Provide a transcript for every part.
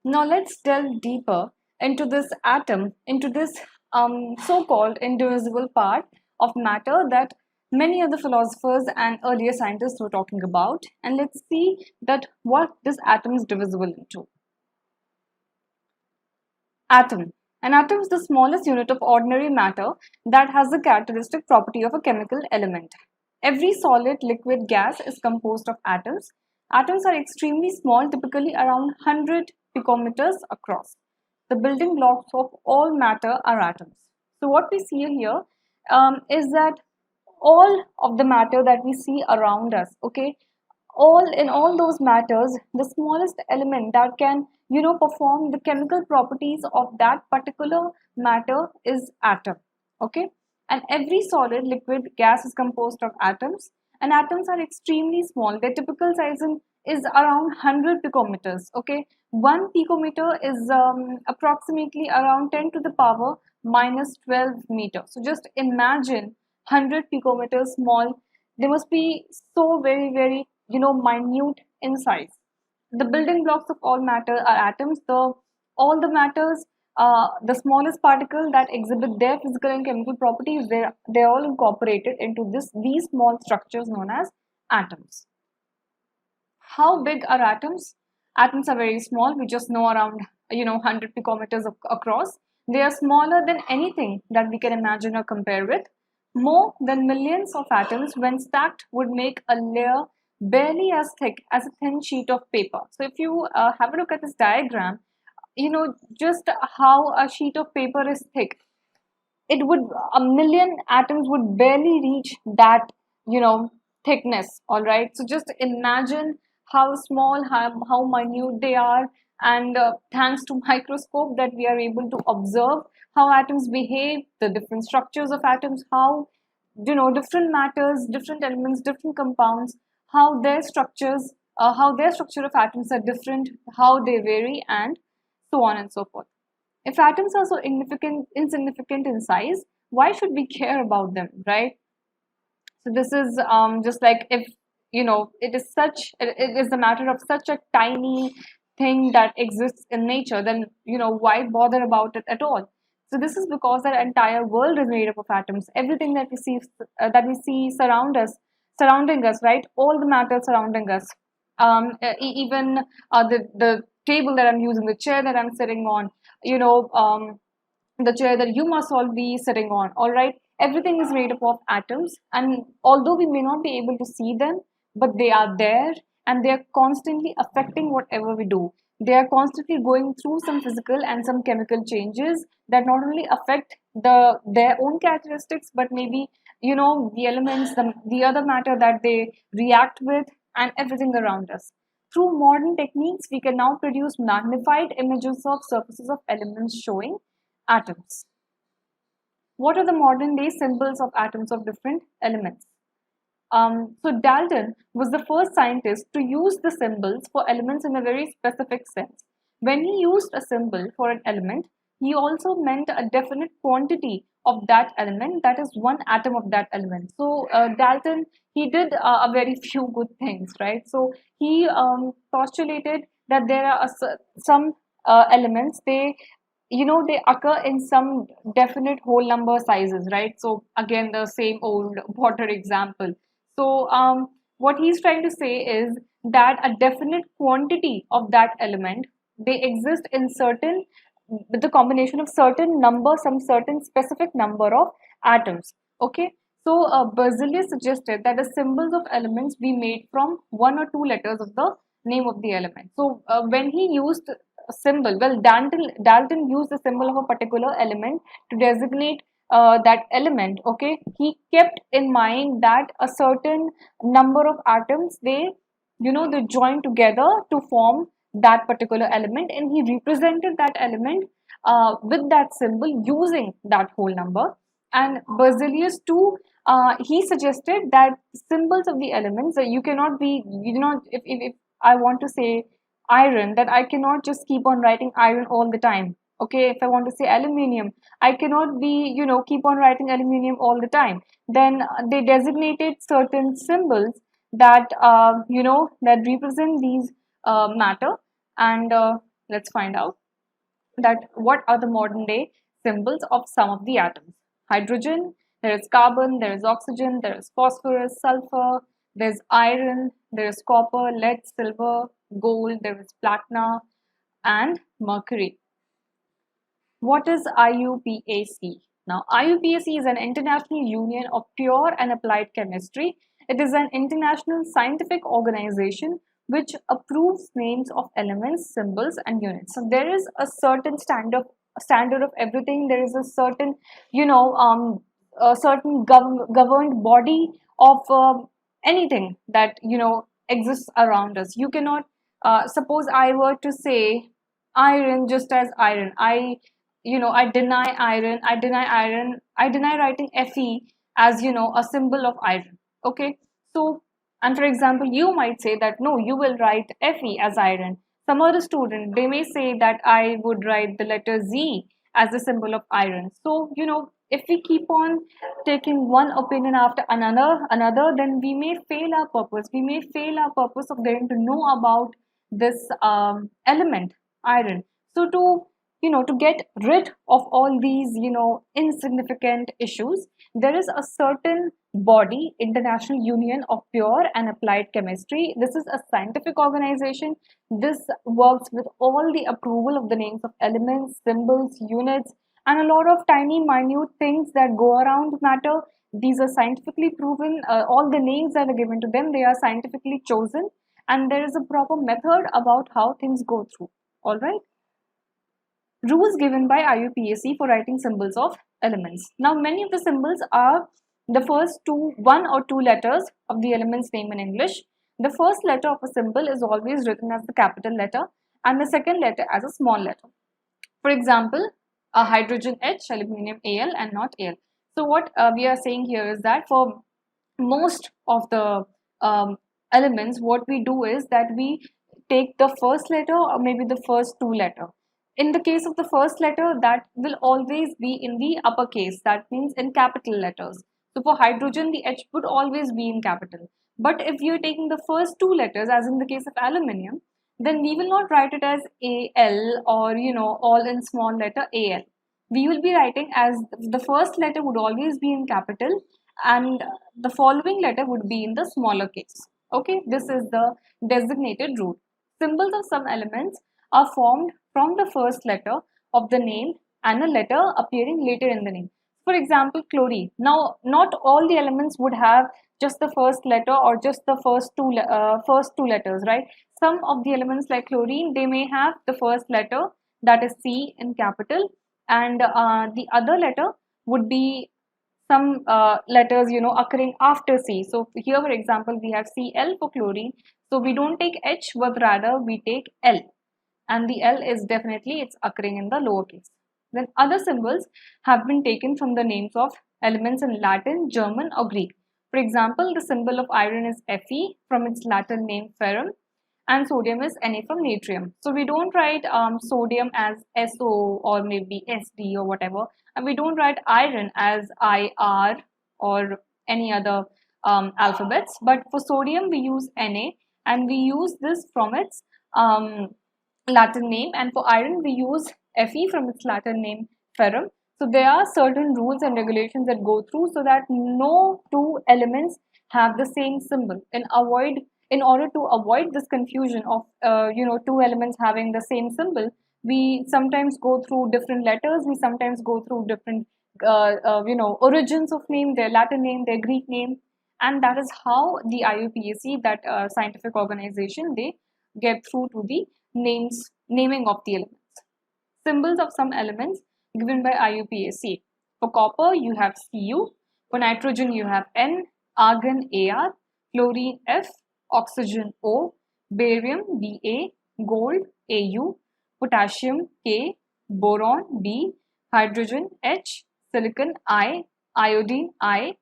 Now let's delve deeper into this atom, into this so-called indivisible part of matter that many other philosophers and earlier scientists were talking about, and let's see that what this atom is divisible into. Atom. An atom is the smallest unit of ordinary matter that has the characteristic property of a chemical element. Every solid, liquid, gas is composed of atoms. Atoms are extremely small, typically around 100 picometers across. The building blocks of all matter are atoms. So what we see here is that all of the matter that we see around us, okay, all those matters, the smallest element that can perform the chemical properties of that particular matter is atom. Okay, and every solid, liquid, gas is composed of atoms, and atoms are extremely small. Their typical size is around 100 picometers. Okay, one picometer is approximately around 10 to the power minus 12 meter. So just imagine 100 picometers small. They must be so very minute in size. The building blocks of all matter are atoms. All the matters, the smallest particle that exhibit their physical and chemical properties, they're all incorporated into these small structures known as atoms. How big are atoms? Atoms are very small. We just know around 100 picometers across. They are smaller than anything that we can imagine or compare with. More than millions of atoms, when stacked, would make a layer barely as thick as a thin sheet of paper. So if you have a look at this diagram, just how a sheet of paper is thick, it would, a million atoms would barely reach that thickness. All right, so just imagine how small, how minute they are. And thanks to microscope that we are able to observe how atoms behave, the different structures of atoms, how different matters, different elements, different compounds, how their structures, how their structure of atoms are different, how they vary, and so on and so forth. If atoms are so insignificant in size, why should we care about them, right? So this is just like, if it is a matter of such a tiny thing that exists in nature, then why bother about it at all? So this is because our entire world is made up of atoms. Everything that we see surrounding us, right? All the matter surrounding us, even the table that I'm using, the chair that I'm sitting on, you know, the chair that you must all be sitting on. All right, everything is made up of atoms, and although we may not be able to see them, but they are there, and they are constantly affecting whatever we do. They are constantly going through some physical and some chemical changes that not only affect their own characteristics, but maybe the elements, the other matter that they react with, and everything around us. Through modern techniques, we can now produce magnified images of surfaces of elements showing atoms. What are the modern day symbols of atoms of different elements? So Dalton was the first scientist to use the symbols for elements in a very specific sense. When he used a symbol for an element, he also meant a definite quantity of that element, that is one atom of that element. So Dalton, he did a very few good things, right? So he postulated that there are some elements, they occur in some definite whole number sizes, right? So again, the same old water example. So what he's trying to say is that a definite quantity of that element, they exist in certain, with the combination of certain number, some certain specific number of atoms. Okay, so Berzelius suggested that the symbols of elements be made from one or two letters of the name of the element. So when he used a symbol, well, Dalton used the symbol of a particular element to designate that element. Okay, he kept in mind that a certain number of atoms, they join together to form that particular element, and he represented that element with that symbol using that whole number. And Berzelius too, he suggested that symbols of the elements, you cannot be, if I want to say iron, that I cannot just keep on writing iron all the time. Okay, if I want to say aluminium, I cannot be, keep on writing aluminium all the time. Then they designated certain symbols that, that represent these matter. And let's find out that what are the modern day symbols of some of the atoms. Hydrogen, there is carbon, there is oxygen, there is phosphorus, sulfur, there's iron, there is copper, lead, silver, gold, there is platinum, and mercury. What is IUPAC? Now, IUPAC is an international union of pure and applied chemistry. It is an international scientific organization which approves names of elements, symbols, and units. So there is a certain standard of everything. There is a certain, a certain governed body of anything that exists around us. You cannot suppose I were to say iron just as iron. I deny iron, I deny writing Fe as a symbol of iron. Okay, so and for example, you might say that no, you will write Fe as iron. Some other student, they may say that I would write the letter Z as a symbol of iron. So if we keep on taking one opinion after another, then we may fail our purpose. We may fail our purpose of getting to know about this element, iron. So to get rid of all these insignificant issues, there is a certain body, International Union of Pure and Applied Chemistry. This is a scientific organization. This works with all the approval of the names of elements, symbols, units, and a lot of tiny minute things that go around matter. These are scientifically proven. All the names that are given to them, they are scientifically chosen, and there is a proper method about how things go through. All right. Rules given by IUPAC for writing symbols of elements. Now, many of the symbols are the first one or two letters of the element's name in English. The first letter of a symbol is always written as the capital letter and the second letter as a small letter. For example, a hydrogen H, aluminium Al, and not Al. So what we are saying here is that for most of the elements, what we do is that we take the first letter or maybe the first two letter. In the case of the first letter, that will always be in the uppercase. That means in capital letters. So for hydrogen, the H would always be in capital. But if you're taking the first two letters, as in the case of aluminium, then we will not write it as Al or all in small letter Al. We will be writing as the first letter would always be in capital and the following letter would be in the smaller case. Okay, this is the designated rule. Symbols of some elements are formed from the first letter of the name and a letter appearing later in the name. For example, chlorine. Now, not all the elements would have just the first letter or just the first two letters, right? Some of the elements like chlorine, they may have the first letter, that is C in capital, and the other letter would be some letters occurring after C. So here, for example, we have Cl for chlorine. So we don't take H, but rather we take L, and the L is definitely it's occurring in the lowercase. Then other symbols have been taken from the names of elements in Latin, German, or Greek. For example, the symbol of iron is Fe from its Latin name ferrum, and sodium is Na from natrium. So we don't write sodium as So or maybe Sd or whatever, and we don't write iron as Ir or any other alphabets. But for sodium, we use Na, and we use this from its Latin name, and for iron we use Fe from its Latin name ferrum. So there are certain rules and regulations that go through so that no two elements have the same symbol. In order to avoid this confusion of two elements having the same symbol, we sometimes go through different letters. We sometimes go through different origins of name, their Latin name, their Greek name, and that is how the IUPAC, that scientific organization, they get through to the naming of the elements. Symbols of some elements given by IUPAC. For copper, you have Cu. For nitrogen, you have N. Argon, Ar. Fluorine, F. Oxygen, O. Barium, Ba. Gold, Au. Potassium, K. Boron, B. Hydrogen, H. Silicon, I. Iodine, I.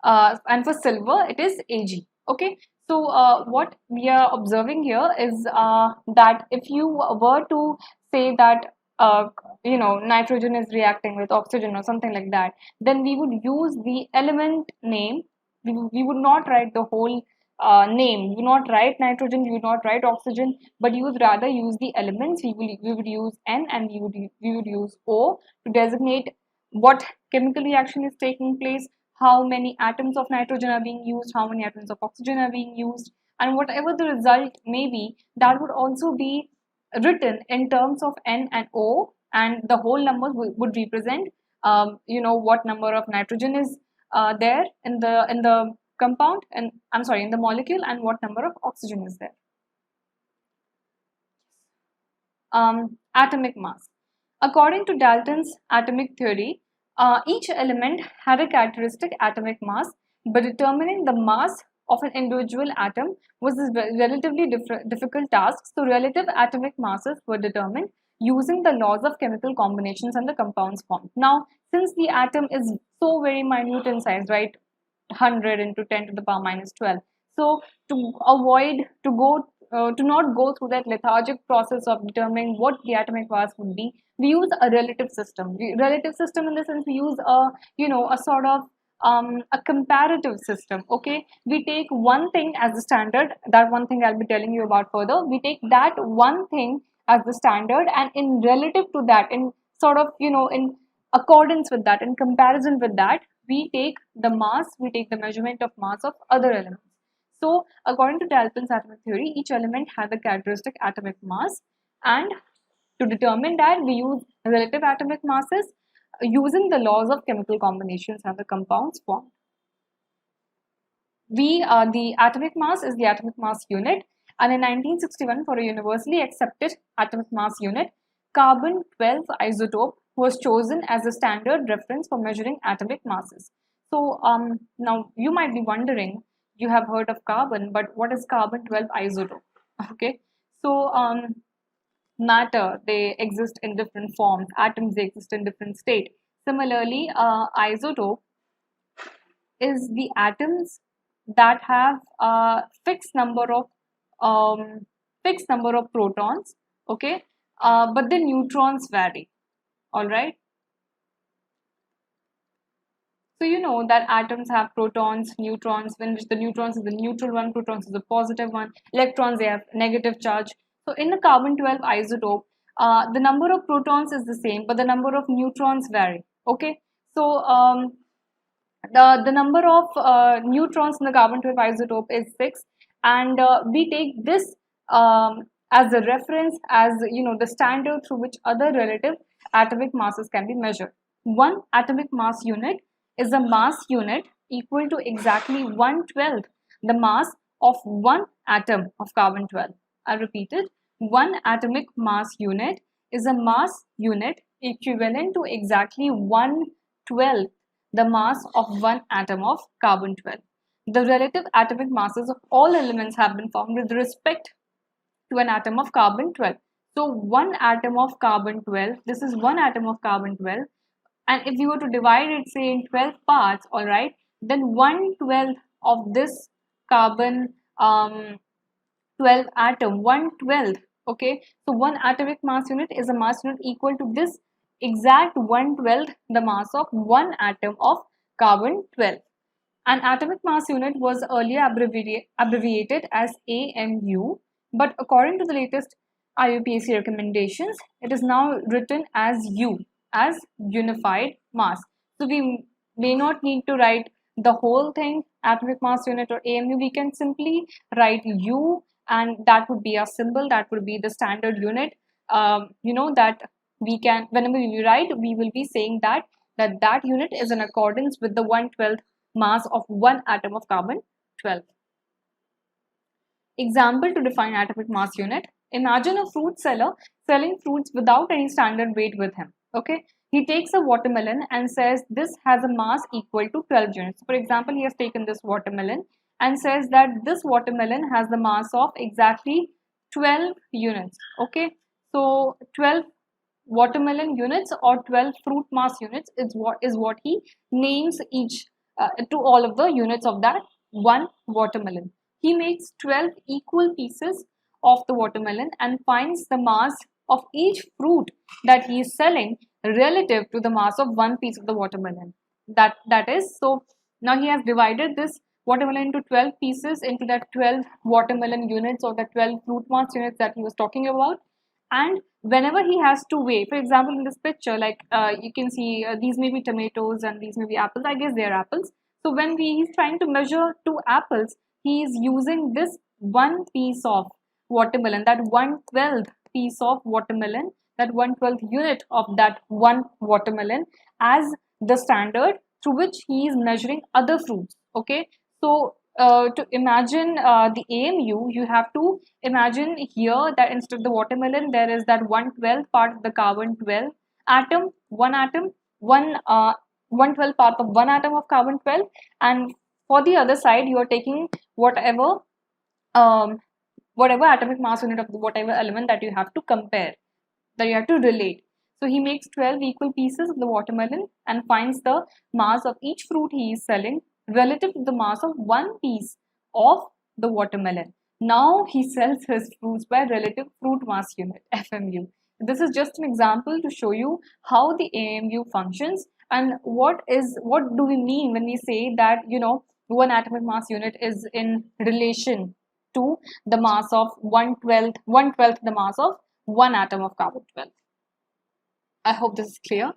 And for silver, it is Ag. Okay. So what we are observing here is that if you were to say that nitrogen is reacting with oxygen or something like that, then we would use the element name. We would not write the whole name. You would not write nitrogen, you would not write oxygen, but you would rather use the elements. We would use N and we would use O to designate what chemical reaction is taking place, how many atoms of nitrogen are being used, how many atoms of oxygen are being used, and whatever the result may be, that would also be written in terms of N and O, and the whole numbers would represent what number of nitrogen is there in the compound, and I'm sorry, in the molecule, and what number of oxygen is there. Atomic mass. According to Dalton's atomic theory, each element had a characteristic atomic mass, but determining the mass of an individual atom was a relatively difficult task. So relative atomic masses were determined using the laws of chemical combinations and the compounds formed. Now, since the atom is so very minute in size, right, 100 into 10 to the power minus 12. So to avoid to not go through that lethargic process of determining what the atomic mass would be, we use a relative system. Relative system in the sense we use a sort of a comparative system. Okay, we take one thing as the standard. That one thing I'll be telling you about further. We take that one thing as the standard, and in relative to that, in sort of in accordance with that, in comparison with that, we take the mass, we take the measurement of mass of other elements. So according to Dalton's atomic theory, each element had a characteristic atomic mass, and to determine that, we use relative atomic masses using the laws of chemical combinations and the compounds formed. The atomic mass is the atomic mass unit, and in 1961, for a universally accepted atomic mass unit, carbon 12 isotope was chosen as a standard reference for measuring atomic masses. So now you might be wondering, you have heard of carbon, but what is carbon 12 isotope? Okay, so matter, they exist in different forms, atoms, they exist in different state. Similarly, isotope is the atoms that have a fixed number of protons, okay, but the neutrons vary. All right. So you know that atoms have protons, neutrons, when which the neutrons is the neutral one, protons is the positive one, electrons, they have negative charge. So in the carbon 12 isotope, the number of protons is the same, but the number of neutrons vary. Okay. So the number of neutrons in the carbon 12 isotope is 6, and we take this as a reference, as the standard through which other relative atomic masses can be measured. One atomic mass unit is a mass unit equal to exactly 1/12 the mass of one atom of carbon 12. I repeat it, one atomic mass unit is a mass unit equivalent to exactly 1/12 the mass of one atom of carbon 12. The relative atomic masses of all elements have been found with respect to an atom of carbon 12. So one atom of carbon 12, this is one atom of carbon 12, and if you were to divide it, say, in 12 parts, all right, then 1/12 of this carbon 12 atom, 1/12, okay, so one atomic mass unit is a mass unit equal to this exact 1/12 the mass of one atom of carbon 12. An atomic mass unit was earlier abbreviated as AMU, but according to the latest IUPAC recommendations, it is now written as U, as unified mass. So we may not need to write the whole thing, atomic mass unit or AMU. We can simply write U, and that would be a symbol, that would be the standard unit. That we can, whenever we write, we will be saying that unit is in accordance with the 1/12 mass of one atom of carbon 12. Example to define atomic mass unit. Imagine a fruit seller selling fruits without any standard weight with him. Okay, he takes a watermelon and says this has a mass equal to 12 units. For example, he has taken this watermelon and says that this watermelon has the mass of exactly 12 units. Okay, so 12 watermelon units or 12 fruit mass units is what he names each to all of the units of that one watermelon. He makes 12 equal pieces of the watermelon and finds the mass of each fruit that he is selling relative to the mass of one piece of the watermelon. That is, so now he has divided this watermelon into 12 pieces, into that 12 watermelon units or the 12 fruit mass units that he was talking about. And whenever he has to weigh, for example, in this picture, like you can see these may be tomatoes and these may be apples. I guess they are apples. So when he's trying to measure 2 apples, he is using this one piece of watermelon, that 1/12 piece of watermelon, that 1/12 unit of that one watermelon as the standard through which he is measuring other fruits. Okay, so to imagine the AMU, you have to imagine here that instead of the watermelon, there is that 1/12 part of the carbon 12 atom, one 1/12 part of one atom of carbon 12, and for the other side, you are taking whatever um, whatever atomic mass unit of whatever element that you have to compare, that you have to relate. So he makes 12 equal pieces of the watermelon and finds the mass of each fruit he is selling relative to the mass of one piece of the watermelon. Now he sells his fruits by relative fruit mass unit, FMU. This is just an example to show you how the AMU functions and what do we mean when we say that, one atomic mass unit is in relation to the mass of 1/12 the mass of one atom of carbon 12. I hope this is clear.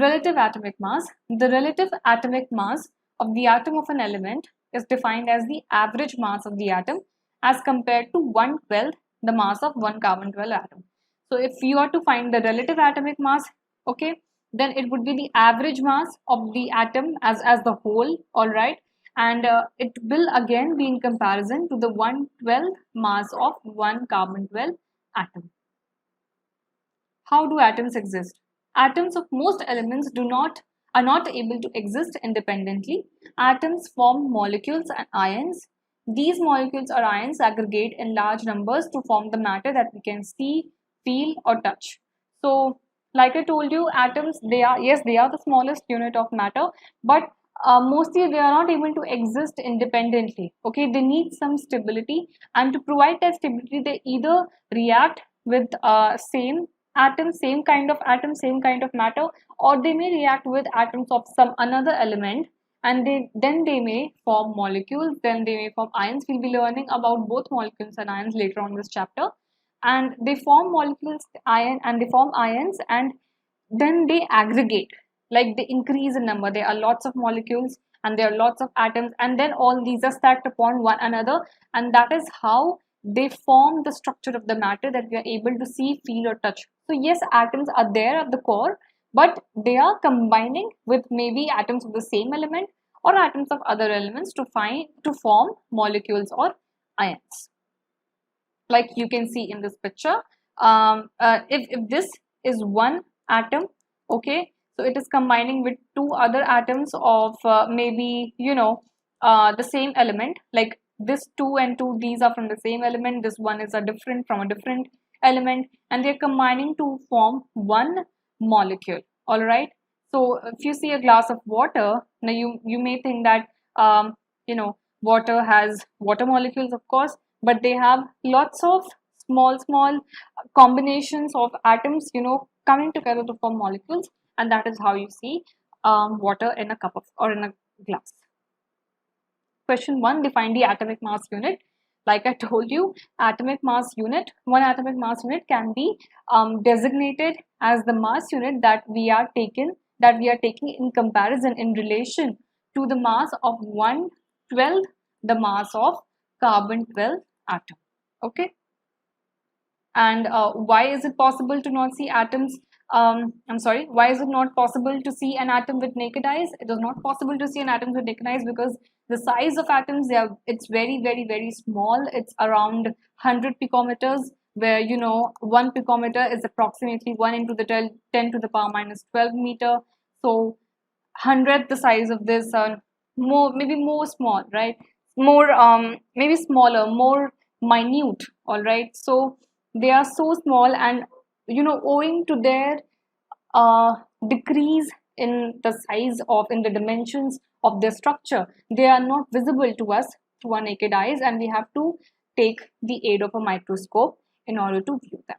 Relative atomic mass. The relative atomic mass of the atom of an element is defined as the average mass of the atom as compared to 1/12 the mass of one carbon 12 atom. So if you are to find the relative atomic mass, okay, then it would be the average mass of the atom as the whole, all right, and it will again be in comparison to the 1/12 mass of one carbon 12 atom. How do atoms exist? Atoms of most elements are not able to exist independently. Atoms form molecules and ions. These molecules or ions aggregate in large numbers to form the matter that we can see, feel, or touch. So, like I told you, atoms, they are the smallest unit of matter, but mostly they are not able to exist independently. Okay, they need some stability, and to provide that stability, they either react with same same kind of atom, same kind of matter, or they may react with atoms of some another element, and then they may form molecules, then they may form ions. We'll be learning about both molecules and ions later on in this chapter. And they form molecules, and they form ions, and then they aggregate, like they increase in number. There are lots of molecules and there are lots of atoms, and then all these are stacked upon one another, and that is how they form the structure of the matter that we are able to see, feel, or touch. So yes, atoms are there at the core, but they are combining with maybe atoms of the same element or atoms of other elements to form molecules or ions. Like you can see in this picture, if this is one atom, okay, so it is combining with two other atoms of maybe the same element, like this 2 and 2, these are from the same element, this one is a different from a different element, and they're combining to form one molecule. All right, so if you see a glass of water, now you may think that water has water molecules, of course, but they have lots of small combinations of atoms coming together to form molecules, and that is how you see water in a cup of or in a glass. Question 1, define the atomic mass unit. Like I told you, atomic mass unit, one atomic mass unit can be designated as the mass unit that we are taking in comparison, in relation to the mass of 1/12 the mass of carbon 12 atom. Okay, and why is it possible to not see atoms? Why is it not possible to see an atom with naked eyes? It is not possible to see an atom with naked eyes because the size of atoms, it's very, very, very small. It's around 100 picometers, where 1 picometer is approximately 1 into the 10 to the power minus 12 meter. So 100th the size of this, maybe more small, right? More maybe smaller, more minute. All right, so they are so small, and owing to their decrease in the size of, in the dimensions of their structure, they are not visible to us through our naked eyes, and we have to take the aid of a microscope in order to view them.